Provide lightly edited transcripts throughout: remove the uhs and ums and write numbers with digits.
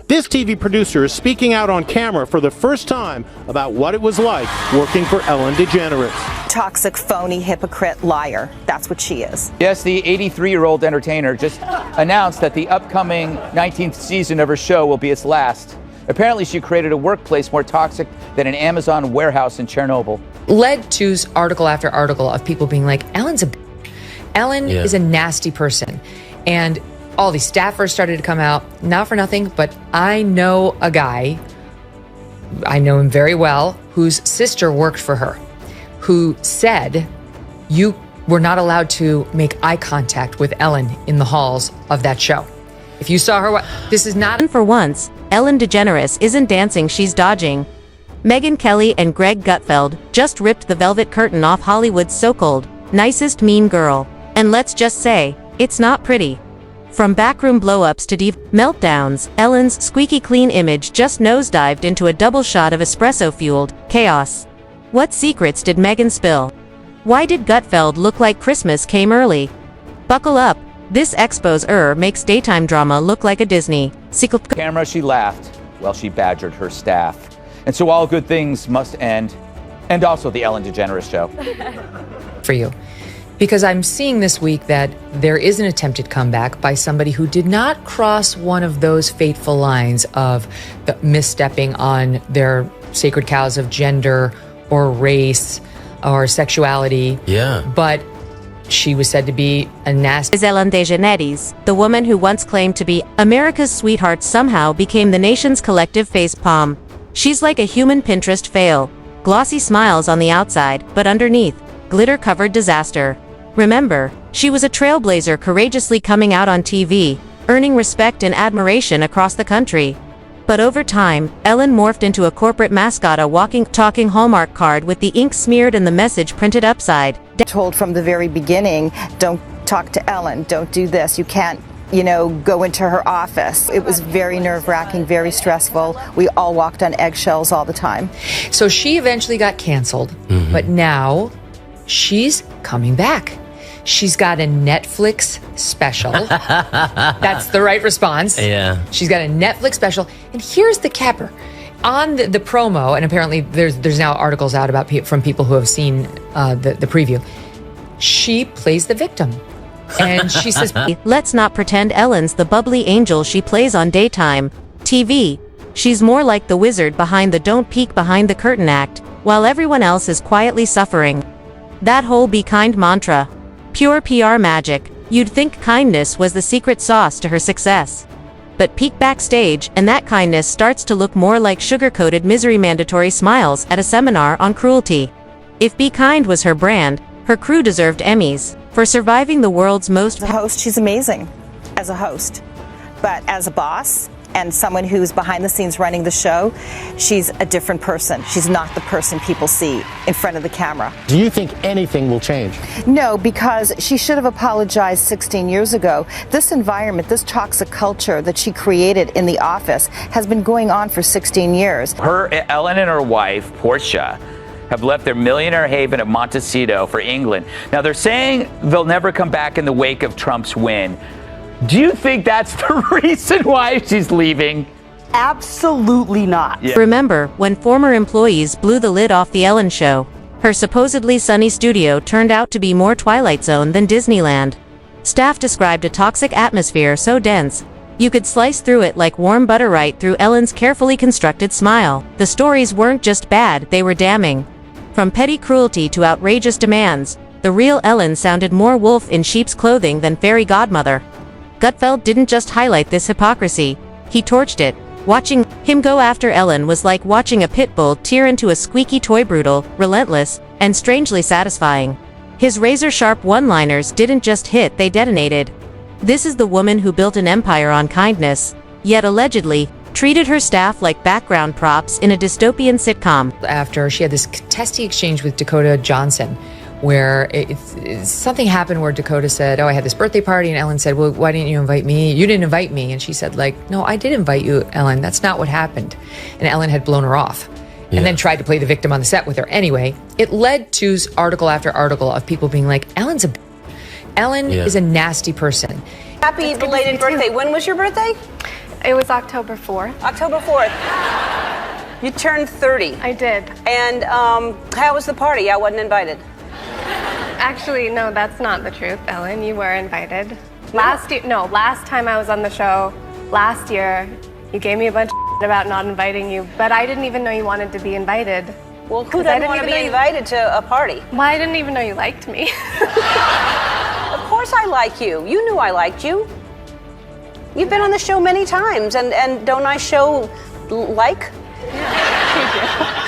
This TV producer is speaking out on camera for the first time about what it was like working for Ellen DeGeneres. Toxic, phony, hypocrite, liar. That's what she is. Yes, the 83-year-old entertainer just announced that the upcoming 19th season of her show will be its last. Apparently, she created a workplace more toxic than an Amazon warehouse in Chernobyl. Led to article after article of people being like, Ellen's a Ellen is a nasty person. And all these staffers started to come out, not for nothing, but I know a guy, I know him very well, whose sister worked for her, who said, you were not allowed to make eye contact with Ellen in the halls of that show. If you saw her, this is not... For once, Ellen DeGeneres isn't dancing, she's dodging. Megyn Kelly and Greg Gutfeld just ripped the velvet curtain off Hollywood's so-called nicest mean girl. And let's just say, it's not pretty. From backroom blow-ups to diva meltdowns, Ellen's squeaky clean image just nosedived into a double shot of espresso-fueled chaos. What secrets did Megyn spill? Why did Gutfeld look like Christmas came early? Buckle up, this expose makes daytime drama look like a Disney sequel. Camera, she laughed while she badgered her staff. And so all good things must end, and also the Ellen DeGeneres show. For you. Because I'm seeing this week that there is an attempted comeback by somebody who did not cross one of those fateful lines of the misstepping on their sacred cows of gender or race or sexuality. Yeah. But she was said to be a nasty... Ellen DeGeneres, the woman who once claimed to be America's sweetheart, somehow became the nation's collective facepalm. She's like a human Pinterest fail. Glossy smiles on the outside, but underneath, glitter-covered disaster. Remember, she was a trailblazer courageously coming out on TV, earning respect and admiration across the country. But over time, Ellen morphed into a corporate mascot, a walking, talking Hallmark card with the ink smeared and the message printed upside. Told from the very beginning, don't talk to Ellen, don't do this, you can't, go into her office. It was very nerve-wracking, very stressful. We all walked on eggshells all the time. So she eventually got canceled, but now she's coming back. She's got a Netflix special. That's the right response. Yeah. She's got a Netflix special. And here's the capper. On the promo, and apparently there's now articles out about from people who have seen the preview, she plays the victim. And she says, let's not pretend Ellen's the bubbly angel she plays on daytime TV. She's more like the wizard behind the don't peek behind the curtain act, while everyone else is quietly suffering. That whole be kind mantra. Pure PR magic. You'd think kindness was the secret sauce to her success. But peek backstage, and that kindness starts to look more like sugar-coated misery mandatory smiles at a seminar on cruelty. If Be Kind was her brand, her crew deserved Emmys for surviving the world's most... As a host, she's amazing as a host. But as a boss and someone who's behind the scenes running the show, she's a different person. She's not the person people see in front of the camera. Do you think anything will change? No, because she should have apologized 16 years ago. This environment, this toxic culture that she created in the office has been going on for 16 years. Ellen and her wife, Portia, have left their millionaire haven of Montecito for England. Now, they're saying they'll never come back in the wake of Trump's win. Do you think that's the reason why she's leaving? Absolutely not. Yeah. Remember, when former employees blew the lid off the Ellen show, her supposedly sunny studio turned out to be more Twilight Zone than Disneyland. Staff described a toxic atmosphere so dense, you could slice through it like warm butter right through Ellen's carefully constructed smile. The stories weren't just bad, they were damning. From petty cruelty to outrageous demands, the real Ellen sounded more wolf in sheep's clothing than fairy godmother. Gutfeld didn't just highlight this hypocrisy, he torched it. Watching him go after Ellen was like watching a pit bull tear into a squeaky toy, brutal, relentless, and strangely satisfying. His razor-sharp one-liners didn't just hit, they detonated. This is the woman who built an empire on kindness, yet allegedly treated her staff like background props in a dystopian sitcom. after she had this testy exchange with Dakota Johnson, where something happened where Dakota said, oh, I had this birthday party, and Ellen said, well, why didn't you invite me? You didn't invite me. And she said, no, I did invite you, Ellen. That's not what happened. And Ellen had blown her off. And then tried to play the victim on the set with her. Anyway, it led to article after article of people being like, Ellen is a nasty person. Happy belated birthday. When was your birthday? It was October 4th. October 4th. You turned 30. I did. And how was the party? I wasn't invited. Actually, no, that's not the truth, Ellen. You were invited. Last time I was on the show, last year, you gave me a bunch of about not inviting you, but I didn't even know you wanted to be invited. Well, who doesn't want to be invited to a party? Well, I didn't even know you liked me. Of course I like you. You knew I liked you. You've been on the show many times, and don't I show like?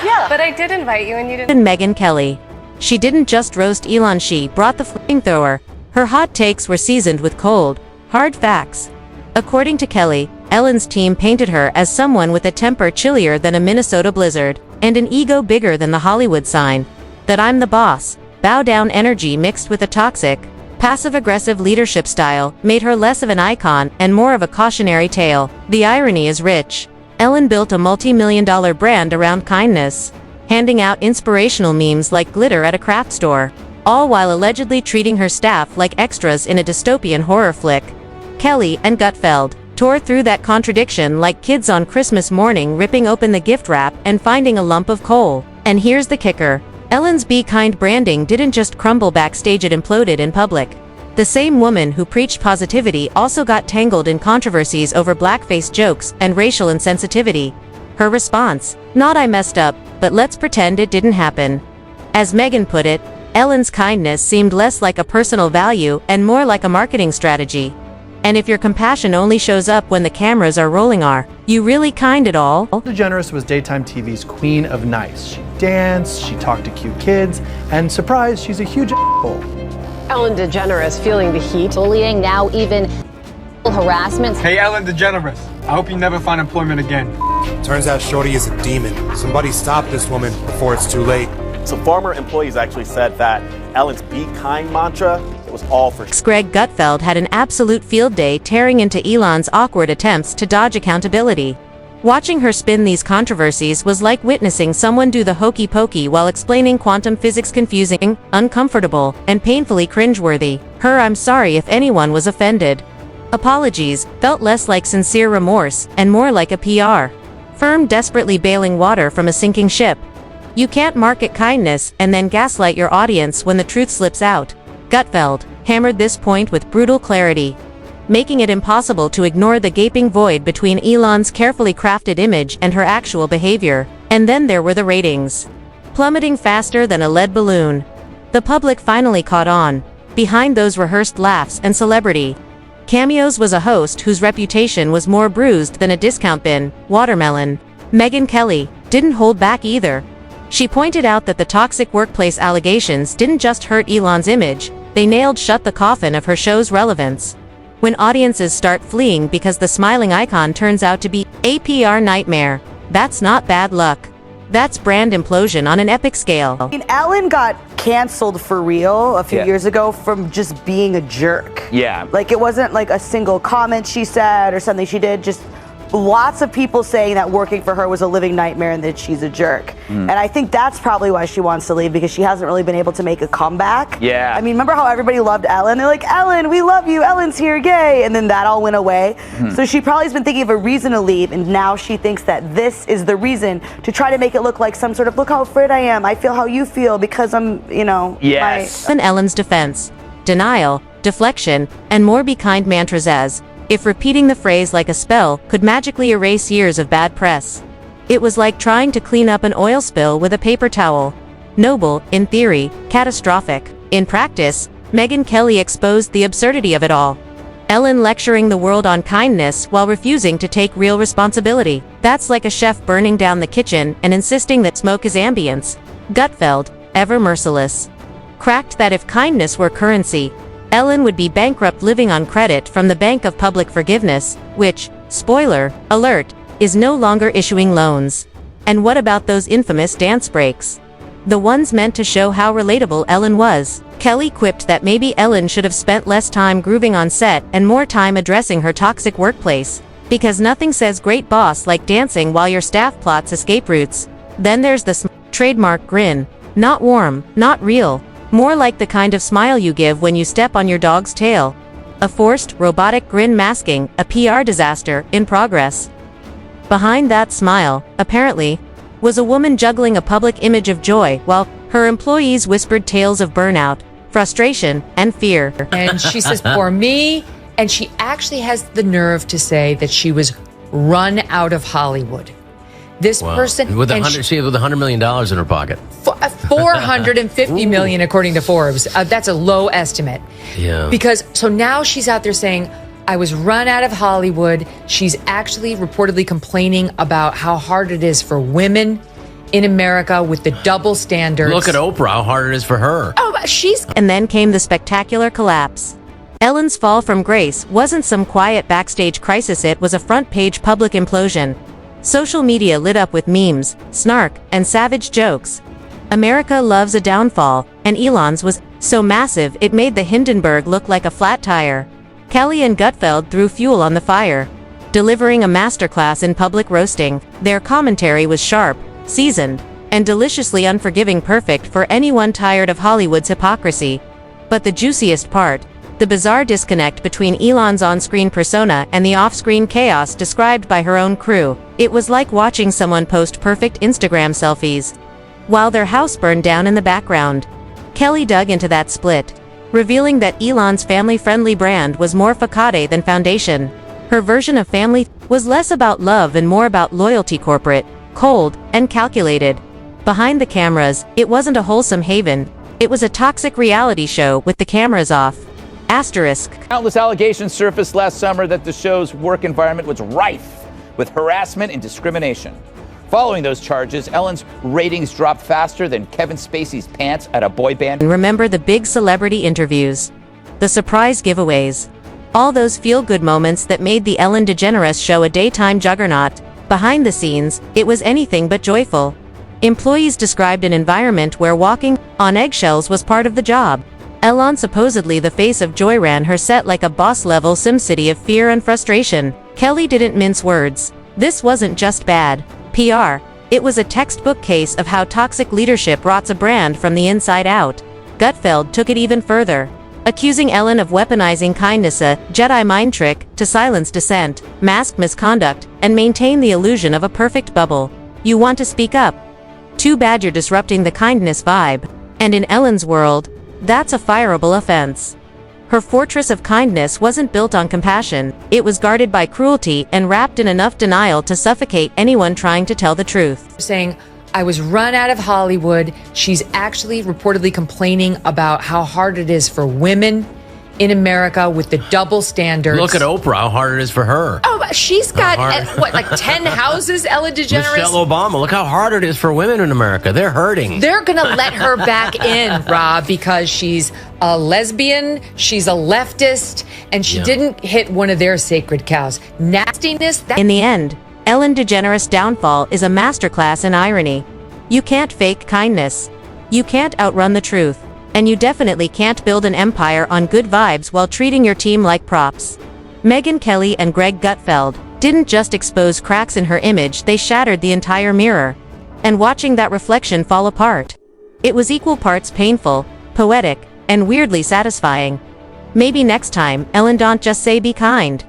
Yeah. But I did invite you, and you didn't. Megyn Kelly. She didn't just roast Elon, she brought the flamethrower. Her hot takes were seasoned with cold, hard facts. According to Kelly, Ellen's team painted her as someone with a temper chillier than a Minnesota blizzard, and an ego bigger than the Hollywood sign. That I'm the boss, bow down energy mixed with a toxic, passive-aggressive leadership style made her less of an icon and more of a cautionary tale. The irony is rich. Ellen built a multi-million-dollar brand around kindness, handing out inspirational memes like glitter at a craft store, all while allegedly treating her staff like extras in a dystopian horror flick. Kelly and Gutfeld tore through that contradiction like kids on Christmas morning ripping open the gift wrap and finding a lump of coal. And here's the kicker. Ellen's Be Kind branding didn't just crumble backstage, it imploded in public. The same woman who preached positivity also got tangled in controversies over blackface jokes and racial insensitivity. Her response? Not I messed up, but let's pretend it didn't happen. As Megyn put it, Ellen's kindness seemed less like a personal value and more like a marketing strategy. And if your compassion only shows up when the cameras are rolling, are you really kind at all? DeGeneres was daytime TV's queen of nice. She danced, she talked to cute kids, and surprise, she's a huge asshole. Ellen DeGeneres feeling the heat. Bullying, now even harassment. Hey, Ellen DeGeneres, I hope you never find employment again. Turns out Shorty is a demon. Somebody stop this woman before it's too late. Some former employees actually said that Ellen's Be Kind mantra, it was all for Greg Gutfeld had an absolute field day tearing into Elon's awkward attempts to dodge accountability. Watching her spin these controversies was like witnessing someone do the hokey pokey while explaining quantum physics, confusing, uncomfortable, and painfully cringeworthy. Her I'm sorry if anyone was offended apologies felt less like sincere remorse and more like a PR firm desperately bailing water from a sinking ship. You can't market kindness and then gaslight your audience when the truth slips out. Gutfeld hammered this point with brutal clarity, making it impossible to ignore the gaping void between Elon's carefully crafted image and her actual behavior. And then there were the ratings, plummeting faster than a lead balloon. The public finally caught on. Behind those rehearsed laughs and celebrity cameos was a host whose reputation was more bruised than a discount bin. Watermelon. Megyn Kelly didn't hold back either. She pointed out that the toxic workplace allegations didn't just hurt Elon's image, they nailed shut the coffin of her show's relevance. When audiences start fleeing because the smiling icon turns out to be a PR nightmare, that's not bad luck. That's brand implosion on an epic scale. I mean, Ellen got canceled for real a few years ago from just being a jerk. Yeah. Like, it wasn't like a single comment she said or something she did, just lots of people saying that working for her was a living nightmare and that she's a jerk. And I think that's probably why she wants to leave, because she hasn't really been able to make a comeback. Yeah. I mean, remember how everybody loved Ellen? They're like, Ellen, we love you, Ellen's here, yay. And then that all went away. So she probably has been thinking of a reason to leave, and now she thinks that this is the reason to try to make it look like some sort of, look how afraid I am, I feel how you feel because I'm, you know. Yes. In Ellen's defense, denial, deflection, and more be kind mantras as if repeating the phrase like a spell could magically erase years of bad press. It was like trying to clean up an oil spill with a paper towel. Noble, in theory, catastrophic. In practice, Megyn Kelly exposed the absurdity of it all. Ellen lecturing the world on kindness while refusing to take real responsibility. That's like a chef burning down the kitchen and insisting that smoke is ambience. Gutfeld, ever merciless, cracked that if kindness were currency, Ellen would be bankrupt living on credit from the Bank of Public Forgiveness, which, spoiler alert, is no longer issuing loans. And what about those infamous dance breaks? The ones meant to show how relatable Ellen was. Kelly quipped that maybe Ellen should have spent less time grooving on set and more time addressing her toxic workplace. Because nothing says great boss like dancing while your staff plots escape routes. Then there's the trademark grin. Not warm, not real. More like the kind of smile you give when you step on your dog's tail. A forced, robotic grin masking a PR disaster in progress. Behind that smile, apparently, was a woman juggling a public image of joy while her employees whispered tales of burnout, frustration, and fear. And she says, "For me," and she actually has the nerve to say that she was run out of Hollywood. This person with and with $100 million in her pocket. 450 million, according to Forbes. That's a low estimate. Yeah. Because so now she's out there saying, I was run out of Hollywood. She's actually reportedly complaining about how hard it is for women in America with the double standards. Look at Oprah, how hard it is for her. Oh, she's... And then came the spectacular collapse. Ellen's fall from grace wasn't some quiet backstage crisis, it was a front-page public implosion. Social media lit up with memes, snark, and savage jokes. America loves a downfall, and Elon's was so massive it made the Hindenburg look like a flat tire. Kelly and Gutfeld threw fuel on the fire, delivering a masterclass in public roasting. Their commentary was sharp, seasoned, and deliciously unforgiving, perfect for anyone tired of Hollywood's hypocrisy. But the juiciest part, the bizarre disconnect between Elon's on-screen persona and the off-screen chaos described by her own crew. It was like watching someone post perfect Instagram selfies while their house burned down in the background. Kelly dug into that split, revealing that Elon's family-friendly brand was more facade than foundation. Her version of family was less about love and more about loyalty, corporate, cold, and calculated. Behind the cameras, it wasn't a wholesome haven. It was a toxic reality show with the cameras off. Asterisk. Countless allegations surfaced last summer that the show's work environment was rife with harassment and discrimination. Following those charges, Ellen's ratings dropped faster than Kevin Spacey's pants at a boy band. Remember the big celebrity interviews, the surprise giveaways, all those feel-good moments that made the Ellen DeGeneres show a daytime juggernaut. Behind the scenes, it was anything but joyful. Employees described an environment where walking on eggshells was part of the job. Ellen, supposedly the face of joy, ran her set like a boss-level SimCity of fear and frustration. Kelly didn't mince words. This wasn't just bad PR. It was a textbook case of how toxic leadership rots a brand from the inside out. Gutfeld took it even further, accusing Ellen of weaponizing kindness, a Jedi mind trick, to silence dissent, mask misconduct, and maintain the illusion of a perfect bubble. You want to speak up? Too bad you're disrupting the kindness vibe. And in Ellen's world, that's a fireable offense. Her fortress of kindness wasn't built on compassion, it was guarded by cruelty and wrapped in enough denial to suffocate anyone trying to tell the truth. Saying, I was run out of Hollywood. She's actually reportedly complaining about how hard it is for women in America with the double standards. Look at Oprah, how hard it is for her. Oh, she's got, like 10 houses, Ellen DeGeneres? Michelle Obama, look how hard it is for women in America. They're hurting. They're going to let her back in, Rob, because she's a lesbian, she's a leftist, and she didn't hit one of their sacred cows. Nastiness. In the end, Ellen DeGeneres' downfall is a masterclass in irony. You can't fake kindness. You can't outrun the truth. And you definitely can't build an empire on good vibes while treating your team like props. Megyn Kelly and Greg Gutfeld didn't just expose cracks in her image, they shattered the entire mirror. And watching that reflection fall apart, it was equal parts painful, poetic, and weirdly satisfying. Maybe next time, Ellen, don't just say be kind.